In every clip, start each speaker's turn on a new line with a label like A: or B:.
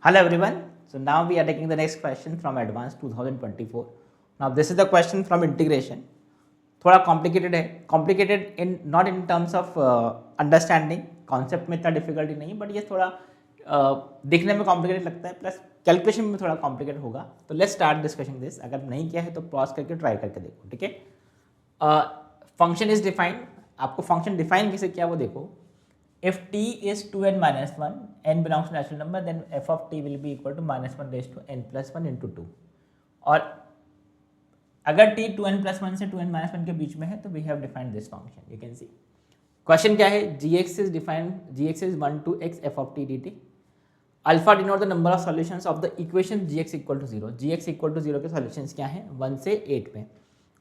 A: Hello everyone. So now we are taking the next question from Advanced 2024. Now this is the question from integration. थोड़ा complicated है, complicated in not in terms of understanding, concept में इतना difficulty नहीं, but ये थोड़ा दिखने में complicated लगता है, प्लस कैलकुलेशन में थोड़ा कॉम्प्लिकेट होगा. तो लेट्स स्टार्ट डिस्कशन दिस. अगर नहीं किया है तो पॉज करके ट्राई करके देखो, ठीक है. Function is defined. आपको फंक्शन डिफाइन कैसे किया वो देखो. If t is 2n minus 1, n belongs to natural number, then f of t will be equal to minus 1 raised to n plus 1 into 2. और अगर t 2n plus 1 से 2n minus 1 के बीच में है तो we have defined this function. You can see. Question क्या है? gx is defined. Gx is 1 to x f of t dt. Alpha denote the number of solutions of the equation gx equal to 0. gx equal to 0 के solutions क्या हैं? 1 से 8 में.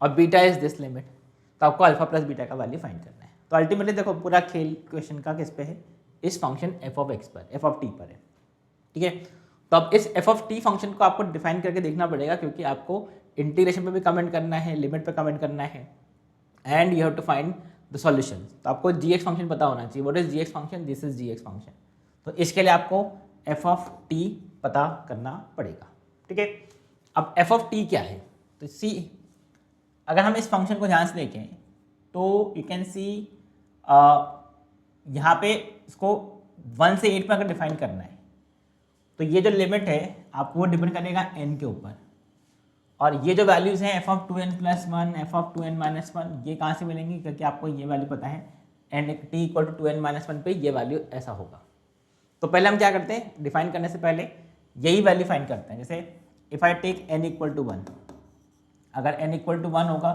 A: और beta is this limit. तो आपको alpha plus beta का value find करना है. तो अल्टीमेटली देखो पूरा खेल क्वेश्चन का किस पे है? इस फंक्शन एफ ऑफ एक्स पर, एफ ऑफ टी पर है, ठीक है. तो अब इस एफ ऑफ टी फंक्शन को आपको डिफाइन करके देखना पड़ेगा, क्योंकि आपको इंटीग्रेशन पे भी कमेंट करना है, लिमिट पे कमेंट करना है, and you have to find the solution. तो आपको जी एक्स फंक्शन पता होना चाहिए. What is g x function? This is g x function. तो इसके लिए आपको एफ ऑफ टी पता करना पड़ेगा, ठीक है. अब एफ ऑफ टी क्या है? तो सी, अगर हम इस फंक्शन को ध्यान से देखें तो यू कैन सी यहाँ पे इसको 1 से 8 में अगर डिफाइन करना है तो ये जो लिमिट है आपको वो डिपेंड करेगा n के ऊपर. और ये जो वैल्यूज़ हैं F of 2n plus 1, F of 2n minus 1, ये कहाँ से मिलेंगी? क्योंकि आपको ये वैल्यू पता है n t equal to 2n minus 1 पे ये वैल्यू ऐसा होगा. तो पहले हम क्या करते हैं? डिफाइन करने से पहले यही वैल्यू फाइंड करते हैं. जैसे if I take n equal to 1, अगर n इक्वल टू 1 होगा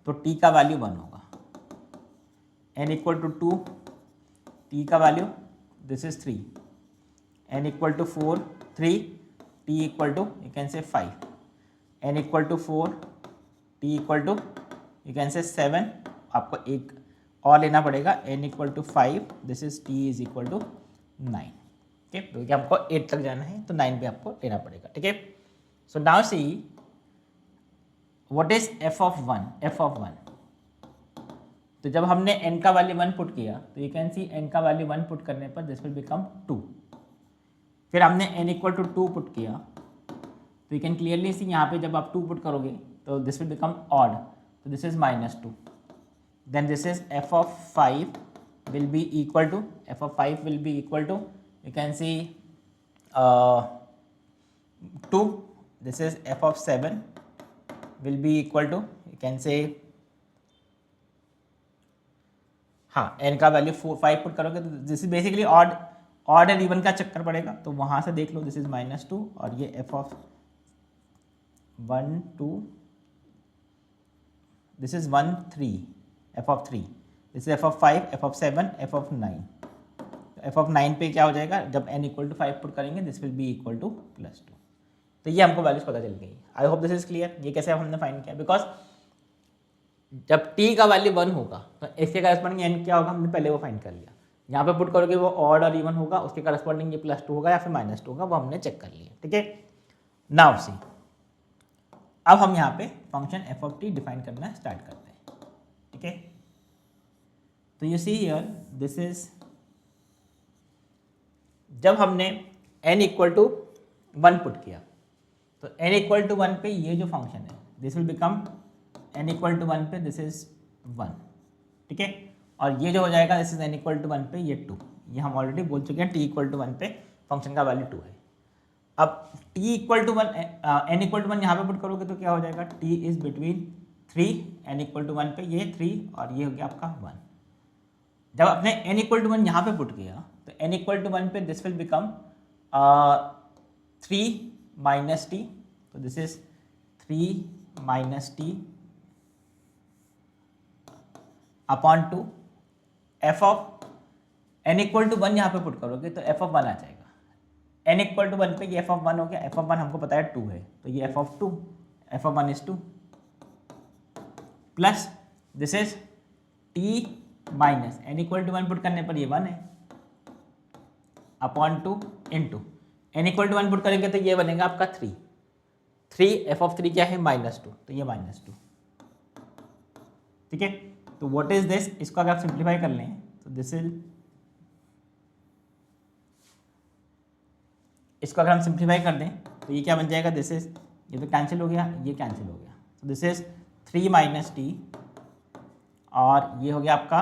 A: तो t का वैल्यू 1 होगा. n इक्वल टू 2, t का value this is 3. n equal to 4, 3, t equal to you can say 5. n equal to 4, t equal to you can say 7. आपको एक और लेना पड़ेगा, n equal to 5, this is t is equal to 9. ठीक है, क्योंकि हमको 8 तक जाना है तो 9 पे आपको लेना पड़ेगा, ठीक है. So now see what is f of 1. f of 1, तो जब हमने n का वैल्यू 1 पुट किया तो यू कैन सी n का वैल्यू 1 पुट करने पर दिस विल बिकम 2. फिर हमने n इक्वल टू 2 पुट किया तो यू कैन क्लियरली सी यहाँ पे जब आप 2 पुट करोगे तो दिस विल बिकम ऑड, तो this is -2. Then this is f of 5 will be equal to, f of 5 will be equal to you can see 2. This is f of 7 will be equal to you can say, हाँ, n का value 5 put करोगे तो this is basically odd and even का चक्कर पड़ेगा. तो वहाँ से देख लो, दिस इज -2 और ये f of 1 2, this is 1 3, f of 3, this is f of 5, f of 7, f of 9. f of 9 पे क्या हो जाएगा? जब n इक्वल टू 5 पुट करेंगे this will be equal to +2. तो ये हमको वैल्यूज पता चल गई. I hope this is clear. ये कैसे हमने फाइंड किया? बिकॉज जब t का वैल्यू 1 होगा तो इसके करस्पॉन्डिंग n क्या होगा हमने पहले वो फाइंड कर लिया. यहाँ पे पुट करोगे वो ऑड और इवन होगा, उसके करस्पॉन्डिंग ये +2 होगा या फिर -2 होगा, वो हमने चेक कर लिया, ठीक है. नाउ सी, अब हम यहाँ पे function f of t define करना स्टार्ट करते हैं, ठीक है. तो you see here this is, जब हमने n इक्वल टू 1 पुट किया तो n इक्वल टू 1 पे ये जो फंक्शन है this will become n equal to 1 पे दिस इज 1, ठीक है. और ये जो हो जाएगा this is n equal to 1 पे ये 2. ये हम ऑलरेडी बोल चुके हैं t इक्वल टू 1 पे फंक्शन का वैल्यू 2 है. अब t equal to 1, n equal to 1 यहाँ पे पुट करोगे तो क्या हो जाएगा? t is between 3, n equal to 1 पे ये 3 और ये हो गया आपका 1. जब आपने n इक्वल टू 1 यहाँ पे पुट किया तो n इक्वल टू 1 पे this will become 3 minus t. तो this is 3 minus t upon 2. f of n equal to 1 यहाँ पे पुट करोगे तो f ऑफ 1 आ जाएगा. n इक्वल टू 1 पे ये f ऑफ 1 हो गया. f ऑफ 1 हमको पता है 2 है तो ये f of 2, f of 1 is 2 plus this is t minus n equal to 1 put करने पर ये 1 है upon 2 into n equal to 1 put करेंगे तो ये बनेगा आपका 3 f ऑफ 3 क्या है? -2, तो ये -2, ठीक है. तो व्हाट इज दिस? इसको अगर आप सिंप्लीफाई कर लें तो दिस इज इसको अगर हम सिंप्लीफाई कर दें तो ये क्या बन जाएगा, दिस इज, ये तो कैंसिल हो गया, ये कैंसिल हो गया, तो दिस इज 3 माइनस टी और ये हो गया आपका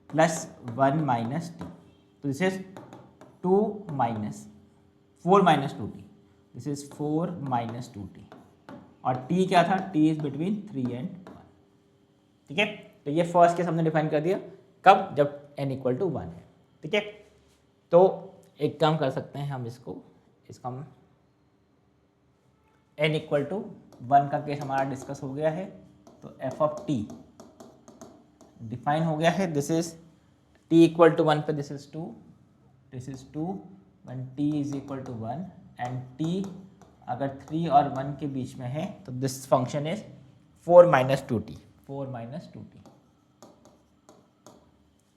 A: प्लस 1 माइनस टी, तो this is 4 minus 2t, this is 4 minus 2t और t क्या था, t इज बिटवीन 3 एंड 1। ठीक है, तो ये फर्स्ट केस हमने डिफाइन कर दिया, कब, जब n इक्वल टू 1 है। ठीक है, तो एक काम कर सकते हैं हम, इसको हम n इक्वल टू 1 का केस हमारा डिस्कस हो गया है, तो f ऑफ t डिफाइन हो गया है, this is t equal to 1 पे this is 2, this is 2 when t is equal to 1 and t अगर 3 और 1 के बीच में है तो this function is 4 minus 2t, 4 minus 2t।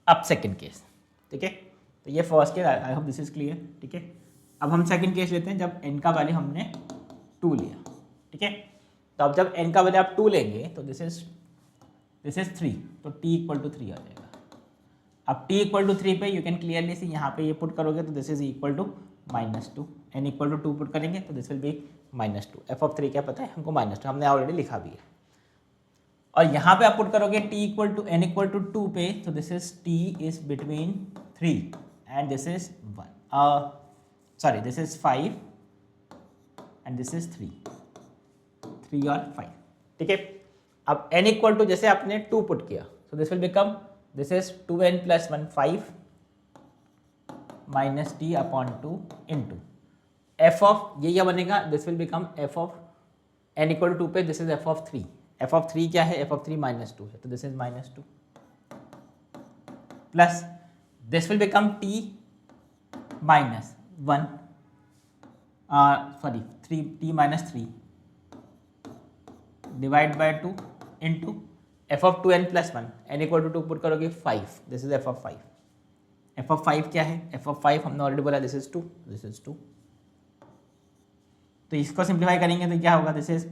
A: अब सेकेंड केस, ठीक है, तो ये first case, I hope this is clear. ठीक है, अब हम सेकेंड केस लेते हैं जब n का वैल्यू हमने 2 लिया। ठीक है, तो अब जब n का वैल्यू आप 2 लेंगे तो दिस इज 3, तो t इक्वल टू 3 आ जाएगा। अब t इक्वल टू 3 पे यू कैन क्लियरली सी, यहाँ पे ये पुट करोगे तो this is equal to -2, n equal to 2 put करेंगे तो this will be -2। f of 3 क्या पता है हमको, -2, हमने ऑलरेडी लिखा भी है। और यहाँ पे आप पुट करोगे t equal to n equal to 2 पे, तो this is t is between 3 and this is 1, sorry this is 5 and this is 3 और 5। ठीक है, अब n इक्वल टू जैसे आपने 2 पुट किया, so this will become, this is 2n plus 1 5 minus t upon 2 into f of, ये क्या बनेगा, this will become f of n equal to 2 पे, this is f of 3। F of 3 क्या है, f of 3 -2 है, तो this is -2 plus this will become t minus 1, sorry 3t minus 3 divide by 2 into f of 2n plus 1, n equal to 2 put करोगे 5, this is f of 5। F of 5 क्या है, f of 5 हमने already बोला, this is 2, this is 2। तो इसको simplify करेंगे तो क्या होगा, this is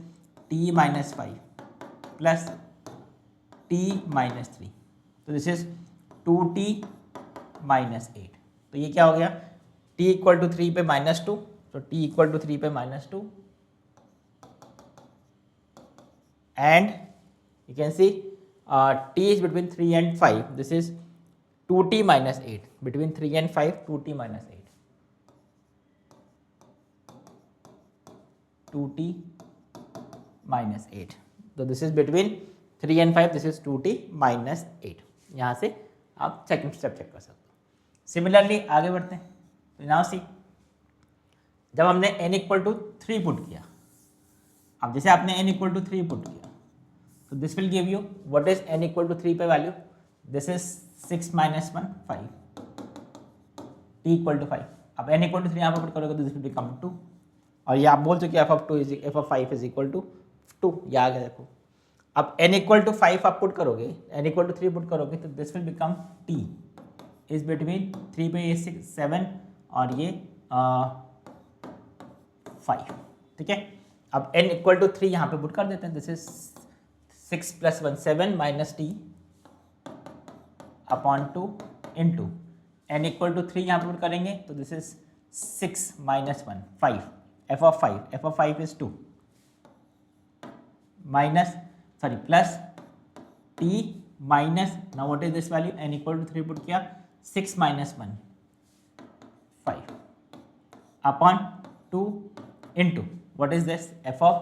A: t minus 5 plus t minus 3, तो दिस इज 2t माइनस 8। तो ये क्या हो गया, t इक्वल टू 3 पे -2, तो t इक्वल टू 3 पे -2 and you can see t is between 3 and 5, this is 2t minus 8, between 3 and 5 2t minus 8, 2t minus 8, तो this is between 3 and 5, this is 2t minus 8। यहाँ से आप second step check कर सकते हो। Similarly आगे बढ़ते हैं, तो नाउ सी, जब हमने n इक्वल टू 3 पुट किया, अब जैसे आपने n इक्वल टू 3 पुट किया, so this will give you what is n equal to 3 पे value, this is 6 minus 1 5, t equal to 5। अब n equal to 3 यहाँ पर पुट करोगे तो this will become 2, और ये आप बोल चुके f of 5 is equal to 2, ये आ गया देखो। अब n equal to 5 आप पुट करोगे, n equal to 3 पुट करोगे तो this will become t is between 3 पे ये 6 7 और ये 5। ठीक है, अब n equal to 3 यहाँ पे पुट कर देते हैं, this is 6 plus 1 7 minus t upon 2 into n equal to 3 यहाँ पर करेंगे तो this is 6 minus 1 5, f of 5 is 2 minus, sorry plus t minus, now what is this value, n equal to 3 put किया, 6 minus 1 5 upon 2 into what is this, f of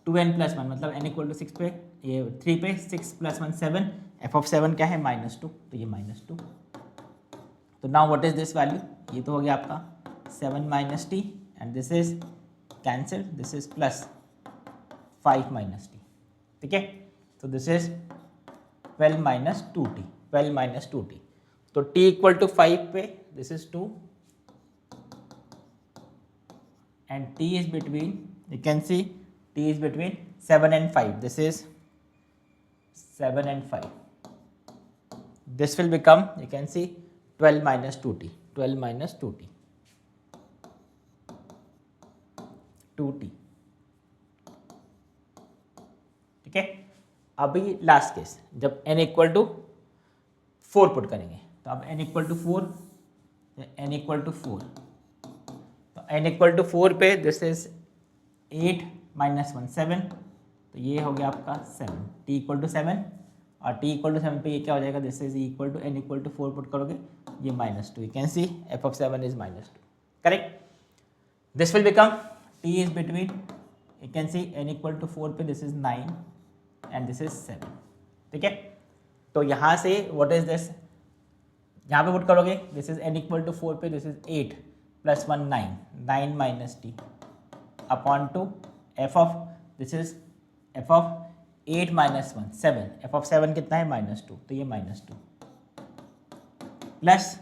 A: 2n plus 1, मतलब n equal to 6 पे, ये 3 पे 6 plus 1 7, F of 7 क्या है -2, तो ये -2। तो now what is this value, ये तो हो गया आपका 7 minus T and this is cancel, this is plus 5 minus T. ठीक है, तो this is 12 minus 2t, 12 minus 2t, तो t इक्वल टू 5 पे this is 2 and t is between, you can C t is between 7 and 5, this is 7 and 5, this will become, you can see 12 minus 2t, 12 minus 2t, 2t। ठीक है, अभी last case, जब n equal to 4 put करेंगे, तो अब n equal to 4, n equal to 4, तो n equal to 4 पे this is 8 minus 1 7, तो ये हो गया आपका 7, t इक्वल टू 7, और t इक्वल टू 7 पे ये क्या हो जाएगा, this is equal to n equal to 4 put करोगे, ये -2, you can see f of 7 is -2, correct. This will become t is between, you can see n equal to 4 पे this is 9 and this is 7, ठीक है. तो यहाँ से what is this, यहाँ पे पुट करोगे, this is n equal to 4 पे this is 8 plus 1 9, 9 minus t upon two f of, this is f of 8 minus 1 7, f of 7 कितना है -2, तो ये -2 plus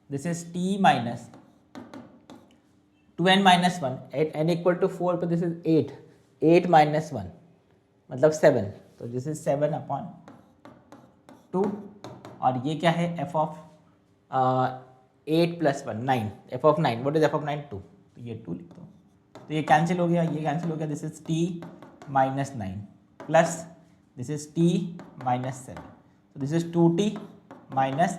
A: this is t minus 2n minus 1, n equal to 4 पे this is 8, 8 minus 1 मतलब 7, तो this is 7 upon 2, और ये क्या है f of 8 plus 1 9, f of 9, what is f of 9 2, तो ये 2 लिख दो, तो ये कैंसिल हो गया, ये कैंसिल हो गया, this is t minus 9 plus this is t minus 7, तो दिस इज 2t माइनस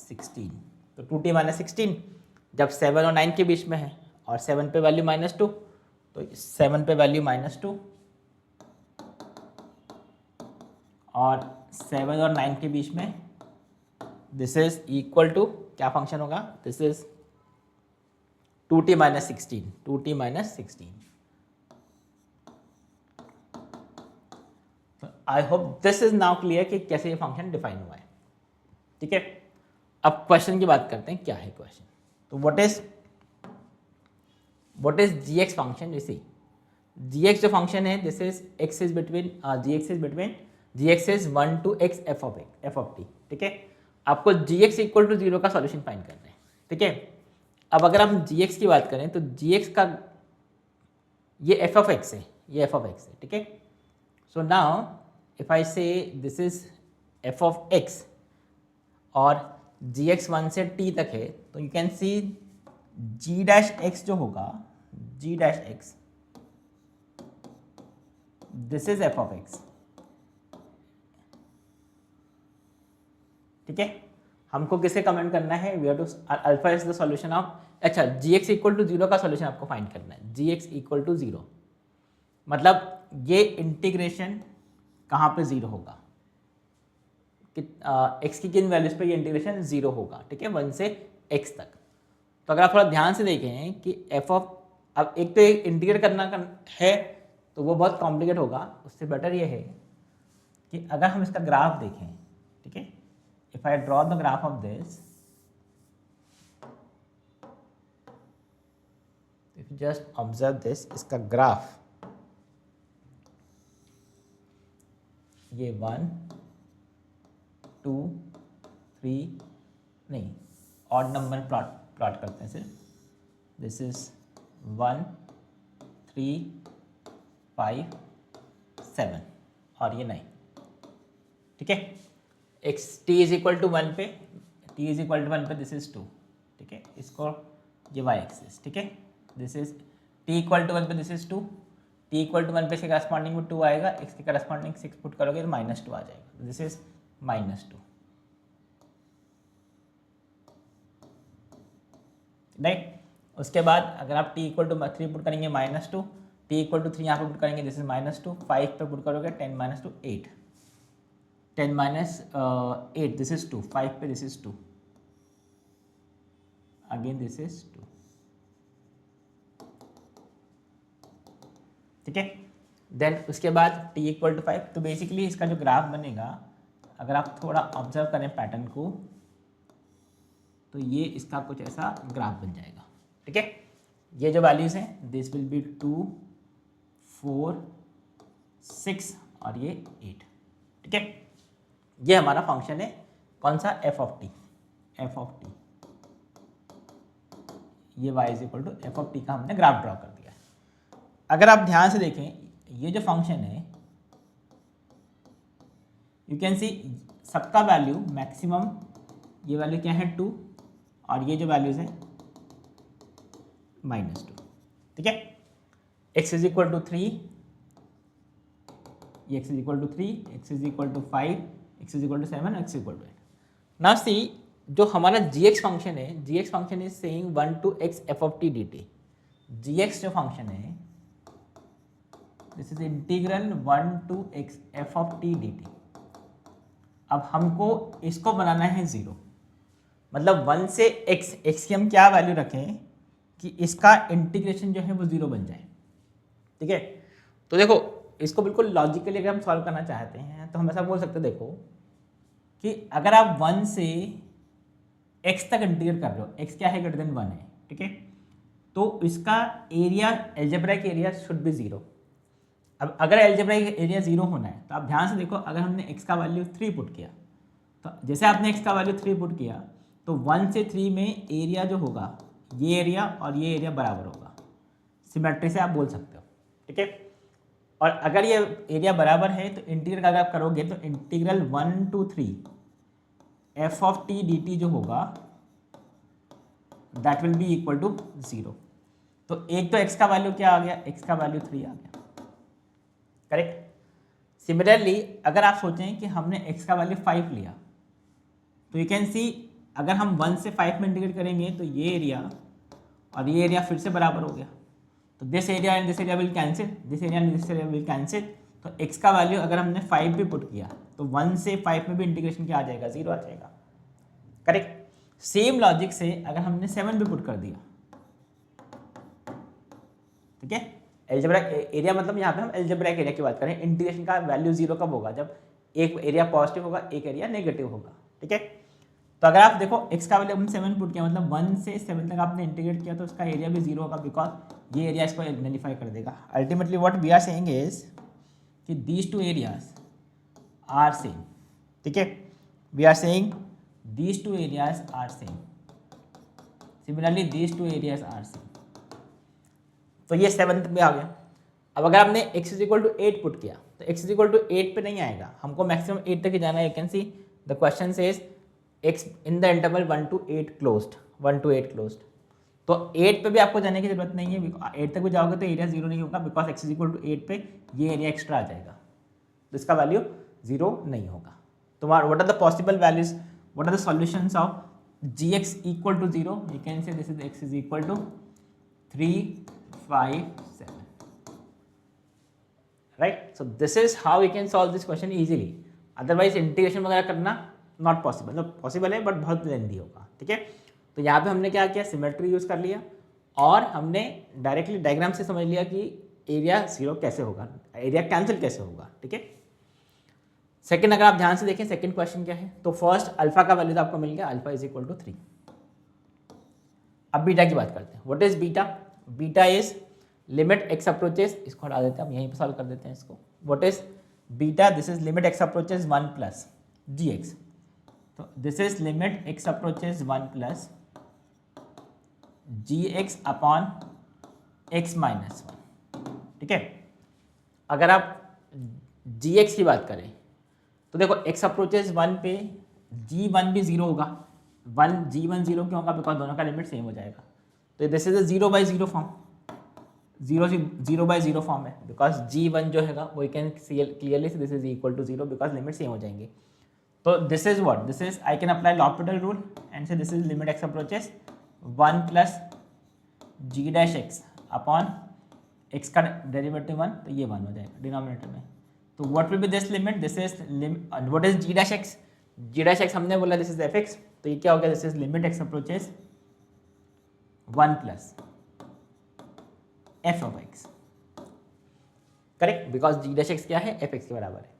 A: 16, तो 2t माइनस 16 जब 7 और 9 के बीच में है, और 7 पे वैल्यू -2, तो 7 पे वैल्यू -2, और 7 और 9 के बीच में दिस इज इक्वल टू क्या फंक्शन होगा, this is 2t minus 16, 2t minus 16. I hope this is now clear कि कैसे ये फंक्शन डिफाइन हुआ है, ठीक है. अब क्वेश्चन की बात करते हैं, क्या है क्वेश्चन. तो what is gx function, you see gx जो फंक्शन है, this is x is between gx is 1 to x f of t, ठीक है. आपको gx इक्वल टू 0 का सॉल्यूशन फाइंड करना है, ठीक है. अब अगर हम gx की बात करें तो gx का ये f ऑफ x है, ये f ऑफ x है, ठीक है. So now if I say this is f of x और gx 1 से t तक है, तो you can see g dash x जो होगा, g dash x, this is f of x, ठीक है. हमको किसे कमेंट करना है, we have to alpha is the solution of, अच्छा gx इक्वल टू 0 का सॉल्यूशन आपको फाइंड करना है, gx इक्वल टू 0 मतलब ये इंटीग्रेशन कहाँ पे 0 होगा, x की किन वैल्यूज पे ये इंटीग्रेशन 0 होगा, ठीक है, 1 से x तक. तो अगर आप थोड़ा ध्यान से देखें कि f ऑफ, अब एक तो इंटीग्रेट करना है तो वो बहुत कॉम्प्लिकेट होगा, उससे बेटर ये है कि अगर हम इसका ग्राफ देखें, ठीक है. If I draw the graph of this, if you just observe this, इसका ग्राफ ये 1 2 3 नहीं, ऑड नंबर प्लॉट करते हैं सिर्फ, दिस इज 1 3 5 7 और ये 9, ठीक है. x t is equal to 1 पे, t इज इक्वल टू 1 पे दिस इज 2, ठीक है. इसको ये y एक्सिस, ठीक है, this is t equal to 1 पे this is 2, t equal to 1 पे इसके करस्पॉन्डिंग में 2 आएगा, x के करस्पॉन्डिंग 6 पुट करोगे तो -2 आ जाएगा, दिस इज -2, राइट. उसके बाद अगर आप t इक्वल टू 3 पुट करेंगे -2, t इक्वल टू 3 यहाँ पे पुट करेंगे, दिस इज -2, 5 पे पुट करोगे 10 माइनस 2 8, 10 minus 8, this is 2, 5 पे this is 2, again this is 2, ठीक है. देन उसके बाद t इक्वल टू 5, तो बेसिकली इसका जो ग्राफ बनेगा, अगर आप थोड़ा ऑब्जर्व करें पैटर्न को, तो ये इसका कुछ ऐसा ग्राफ बन जाएगा, ठीक है. ये जो वैल्यूज हैं, दिस विल बी 2 4 6 और ये 8, ठीक है. ये हमारा फंक्शन है, कौन सा, f ऑफ t, ये y is equal to f of t का हमने ग्राफ ड्रॉ कर दिया. अगर आप ध्यान से देखें, ये जो फंक्शन है, यू कैन सी सबका वैल्यू मैक्सिमम, ये वैल्यू क्या है 2, और ये जो वैल्यूज है -2, ठीक है. x इज इक्वल टू 3, ये x is equal to 3, x is equal to 5, x is equal to 7, x equal to 8. Now see जो हमारा gx फंक्शन है, gx function is saying 1 to x f of t dt. G x जो function है this is integral 1 to x f of t d t. अब हमको इसको बनाना है zero, मतलब 1 से एक्स की हम क्या वैल्यू रखें कि इसका इंटीग्रेशन जो है वो ज़ीरो बन जाए। ठीक है, तो देखो इसको बिल्कुल लॉजिकली अगर हम सॉल्व करना चाहते हैं तो हम ऐसा बोल सकते हैं, देखो कि अगर आप 1 से x तक इंटीग्रेट कर रहे हो, x क्या है ग्रेटर देन 1 है, ठीक है, तो इसका area algebraic area should be zero. अब अगर एल्जेब्राइक एरिया ज़ीरो होना है तो आप ध्यान से देखो, अगर हमने x का वैल्यू 3 पुट किया, तो जैसे आपने x का वैल्यू 3 पुट किया तो 1 से 3 में एरिया जो होगा ये एरिया और ये एरिया बराबर होगा, सिमेट्री से आप बोल सकते हो। ठीक है, और अगर ये एरिया बराबर है तो इंटीग्रल अगर आप करोगे तो integral 1 to 3 f of t d t जो होगा that will be equal to 0। तो एक तो x का वैल्यू क्या आ गया, x का वैल्यू 3 आ गया, करेक्ट। सिमिलरली अगर आप सोचें कि हमने x का वैल्यू 5 लिया तो यू कैन सी अगर हम 1 से 5 में इंटीग्रेट करेंगे तो ये एरिया और ये एरिया फिर से बराबर हो गया, तो this area and this area will cancel, this area and this area will cancel. तो x का वैल्यू अगर हमने 5 भी पुट किया तो 1 से 5 में भी इंटीग्रेशन क्या आ जाएगा, 0 आ जाएगा, करेक्ट। सेम लॉजिक से अगर हमने 7 भी पुट कर दिया, ठीक है, एल्जेब्राइक एरिया मतलब यहाँ पे हम एल्जेब्राइक एरिया की बात करें, इंटीग्रेशन का वैल्यू 0 कब होगा, जब एक एरिया पॉजिटिव होगा एक एरिया नेगेटिव होगा। ठीक है, तो अगर आप देखो x का वैल्यू हमने 7 पुट किया, मतलब 1 से 7 तक आपने इंटीग्रेट किया तो उसका एरिया भी 0 होगा, बिकॉज ये एरिया इसको नलिफाई कर देगा। Ultimately what we are saying is कि these two areas are same. ठीक है, we are saying these two areas are same, similarly these two areas are same. तो ये 7th में आ गया। अब अगर आपने x इज इक्वल टू 8 पुट किया तो x इज इक्वल टू 8 पे नहीं आएगा, हमको मैक्सिमम 8 तक ही जाना है। You can see the question says x in the interval 1 to 8 closed, 1 to 8 closed. तो 8 पे भी आपको जाने की जरूरत नहीं है, 8 तक भी जाओगे तो एरिया 0 नहीं होगा, because x is equal to 8 पे ये एरिया एक्स्ट्रा आ जाएगा, तो इसका वैल्यू 0 नहीं होगा। तो what are the possible values, what are the solutions of gx equal to 0, you can say this is x is equal to 3, 5, 7, right. So this is how we can solve this question easily. Otherwise integration वगैरह करना not possible, मतलब possible है but बहुत लेंदी होगा। ठीक है, तो यहाँ पे हमने क्या किया, सिमेट्री यूज कर लिया और हमने डायरेक्टली डायग्राम से समझ लिया कि एरिया 0 कैसे होगा, एरिया कैंसिल कैसे होगा। ठीक है, सेकंड अगर आप ध्यान से देखें सेकंड क्वेश्चन क्या है, तो फर्स्ट अल्फा का वैल्यू तो आपको मिल गया, अल्फा इज इक्वल टू 3। अब बीटा की बात करते हैं। What is beta, beta is limit x approaches, इसको हटा देते हैं, हम यहीं पर सॉल्व कर देते हैं इसको। What is beta, this is limit x approaches 1 plus g x, तो this is limit x approaches 1 plus g x upon x minus 1। ठीक है, अगर आप जी एक्स की बात करें तो देखो एक्स अप्रोचेस 1 पे g1 भी 0 होगा, g1 0 क्यों होगा, बिकॉज दोनों का लिमिट सेम हो जाएगा। तो this is a 0/0 form, 0/0 form है, बिकॉज g1 जो है वो you can clearly see this is equal to 0 because limit same हो जाएंगे। तो this is what, this is I can apply l'Hopital rule and say this is limit x approaches 1 plus g dash x upon x का derivative 1, तो ये 1 हो जाएगा denominator में। तो what will B this limit, this is what is g dash x, g dash x हमने बोला this is F x, तो ये क्या हो गया, this is limit x approaches 1 plus f of x, correct, because g dash x क्या है, f x के बराबर है।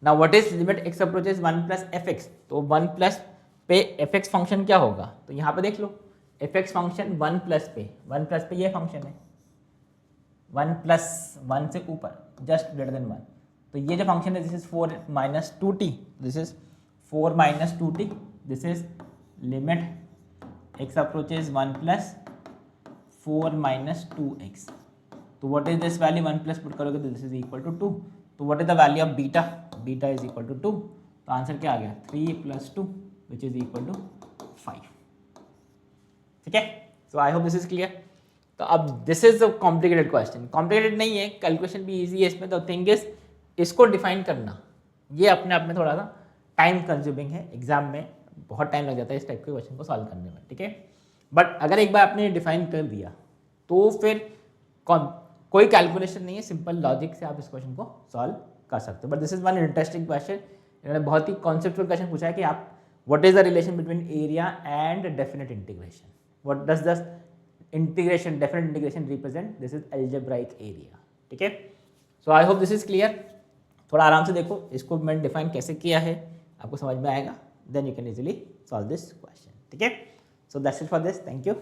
A: Now what is limit x approaches 1 plus f x, तो 1 प्लस पे एफ एक्स फंक्शन क्या होगा, तो यहाँ पे देख लो एफ एक्स फंक्शन 1 प्लस पे ये फंक्शन है 1 प्लस 1 से ऊपर जस्ट ग्रेटर देन 1, तो ये जो फंक्शन है this is 4 minus 2t, this is 4 minus 2t, this is limit x approaches 1 plus 4 minus 2x। तो what is this value, 1 plus put करोगे तो दिस इज इक्वल टू 2। तो what is the value of beta, beta is equal to 2, तो answer क्या आ गया 3 plus 2 which is equal to 5। ठीक है, so I hope this is clear. तो अब this is a complicated question, complicated नहीं है, कैलकुलेशन भी इजी है इसमें। तो थिंग इज इसको डिफाइन करना ये अपने आप में थोड़ा सा टाइम कंज्यूमिंग है, एग्जाम में बहुत टाइम लग जाता है इस टाइप के क्वेश्चन को सॉल्व करने में। ठीक है, बट अगर एक बार आपने डिफाइन कर दिया तो फिर कोई कैलकुलेशन नहीं है, सिंपल लॉजिक से आप इस क्वेश्चन को सॉल्व कर सकते हो। But this is one interesting question, इन्होंने बहुत ही कॉन्सेप्चुअल क्वेश्चन पूछा है कि आप what is the relation between area and definite integration, what does the integration definite integration represent, this is algebraic area. ठीक है, so I hope this is clear. थोड़ा आराम से देखो, इसको मैंने डिफाइन कैसे किया है आपको समझ में आएगा, then you can easily solve this question. ठीक है, so that's it for this, thank you.